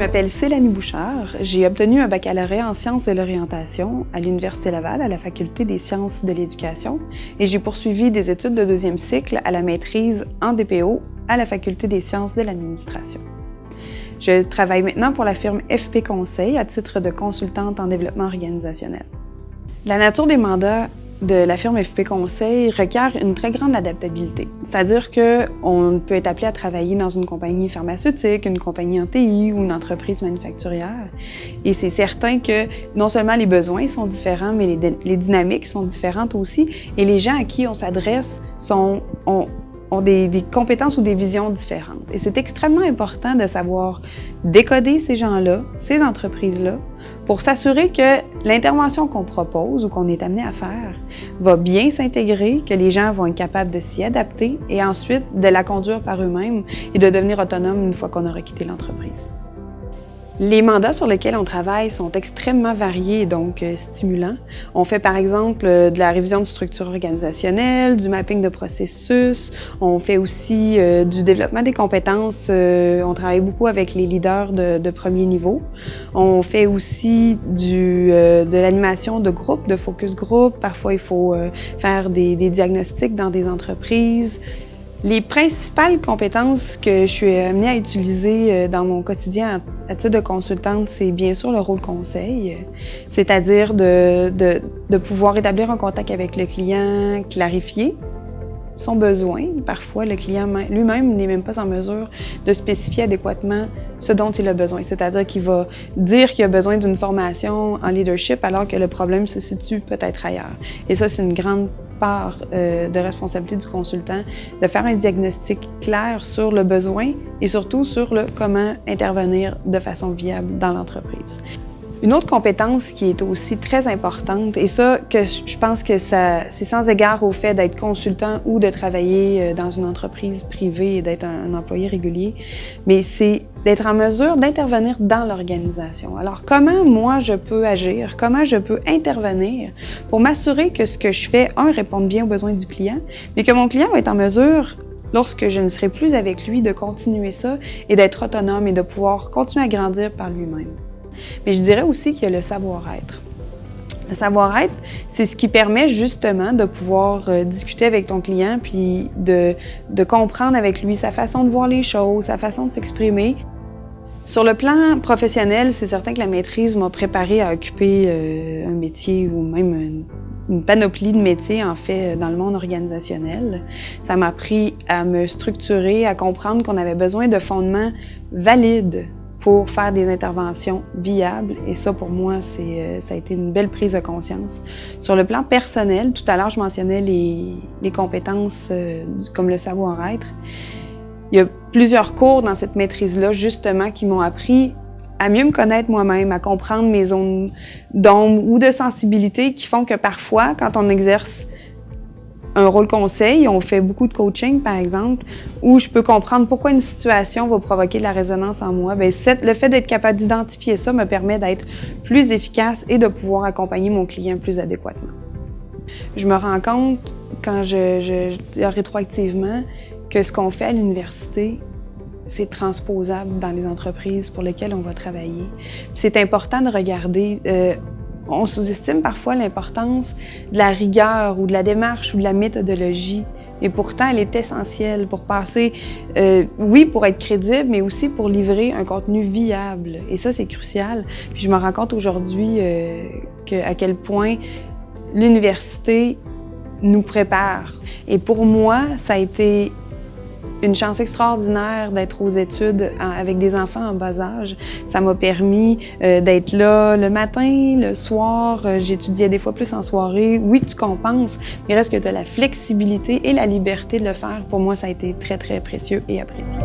m'appelle Célanie Bouchard. J'ai obtenu un baccalauréat en sciences de l'orientation à l'Université Laval, à la Faculté des sciences de l'éducation, et j'ai poursuivi des études de deuxième cycle à la maîtrise en DPO à la Faculté des sciences de l'administration. Je travaille maintenant pour la firme FP Conseil à titre de consultante en développement organisationnel. La nature des mandats de la firme FP Conseil requiert une très grande adaptabilité. C'est-à-dire qu'on peut être appelé à travailler dans une compagnie pharmaceutique, une compagnie en TI ou une entreprise manufacturière. Et c'est certain que non seulement les besoins sont différents, mais les dynamiques sont différentes aussi. Et les gens à qui on s'adresse ont des compétences ou des visions différentes. Et c'est extrêmement important de savoir décoder ces gens-là, ces entreprises-là, pour s'assurer que l'intervention qu'on propose ou qu'on est amené à faire va bien s'intégrer, que les gens vont être capables de s'y adapter et ensuite de la conduire par eux-mêmes et de devenir autonomes une fois qu'on aura quitté l'entreprise. Les mandats sur lesquels on travaille sont extrêmement variés et donc stimulants. On fait par exemple de la révision de structure organisationnelle, du mapping de processus, on fait aussi du développement des compétences, on travaille beaucoup avec les leaders de premier niveau. On fait aussi de l'animation de groupes, de focus group. Parfois il faut faire des diagnostics dans des entreprises. Les principales compétences que je suis amenée à utiliser dans mon quotidien à titre de consultante, c'est bien sûr le rôle conseil, c'est-à-dire de pouvoir établir un contact avec le client, clarifier son besoin. Parfois, le client lui-même n'est même pas en mesure de spécifier adéquatement ce dont il a besoin. C'est-à-dire qu'il va dire qu'il a besoin d'une formation en leadership alors que le problème se situe peut-être ailleurs. Et ça, c'est une grande part de responsabilité du consultant de faire un diagnostic clair sur le besoin et surtout sur le comment intervenir de façon viable dans l'entreprise. Une autre compétence qui est aussi très importante, et ça, que je pense que c'est sans égard au fait d'être consultant ou de travailler dans une entreprise privée et d'être un employé régulier, mais c'est d'être en mesure d'intervenir dans l'organisation. Alors, comment moi je peux agir, comment je peux intervenir pour m'assurer que ce que je fais, réponde bien aux besoins du client, mais que mon client va être en mesure, lorsque je ne serai plus avec lui, de continuer ça et d'être autonome et de pouvoir continuer à grandir par lui-même. Mais je dirais aussi qu'il y a le savoir-être. Le savoir-être, c'est ce qui permet justement de pouvoir discuter avec ton client puis de comprendre avec lui sa façon de voir les choses, sa façon de s'exprimer. Sur le plan professionnel, c'est certain que la maîtrise m'a préparée à occuper un métier ou même une panoplie de métiers, en fait, dans le monde organisationnel. Ça m'a appris à me structurer, à comprendre qu'on avait besoin de fondements valides pour faire des interventions viables. Et ça, pour moi, ça a été une belle prise de conscience. Sur le plan personnel, tout à l'heure, je mentionnais les compétences comme le savoir-être. Il y a plusieurs cours dans cette maîtrise-là, justement, qui m'ont appris à mieux me connaître moi-même, à comprendre mes zones d'ombre ou de sensibilité qui font que parfois, quand on exerce un rôle conseil, on fait beaucoup de coaching, par exemple, où je peux comprendre pourquoi une situation va provoquer de la résonance en moi. Bien, le fait d'être capable d'identifier ça me permet d'être plus efficace et de pouvoir accompagner mon client plus adéquatement. Je me rends compte, quand rétroactivement, que ce qu'on fait à l'université, c'est transposable dans les entreprises pour lesquelles on va travailler. C'est important de regarder. On sous-estime parfois l'importance de la rigueur ou de la démarche ou de la méthodologie. Et pourtant, elle est essentielle pour passer, oui, pour être crédible, mais aussi pour livrer un contenu viable. Et ça, c'est crucial. Puis je me rends compte aujourd'hui à quel point l'université nous prépare. Et pour moi, ça a été une chance extraordinaire d'être aux études avec des enfants en bas âge. Ça m'a permis d'être là le matin, le soir. J'étudiais des fois plus en soirée. Oui, tu compenses, mais il reste que tu as la flexibilité et la liberté de le faire. Pour moi, ça a été très, très précieux et apprécié.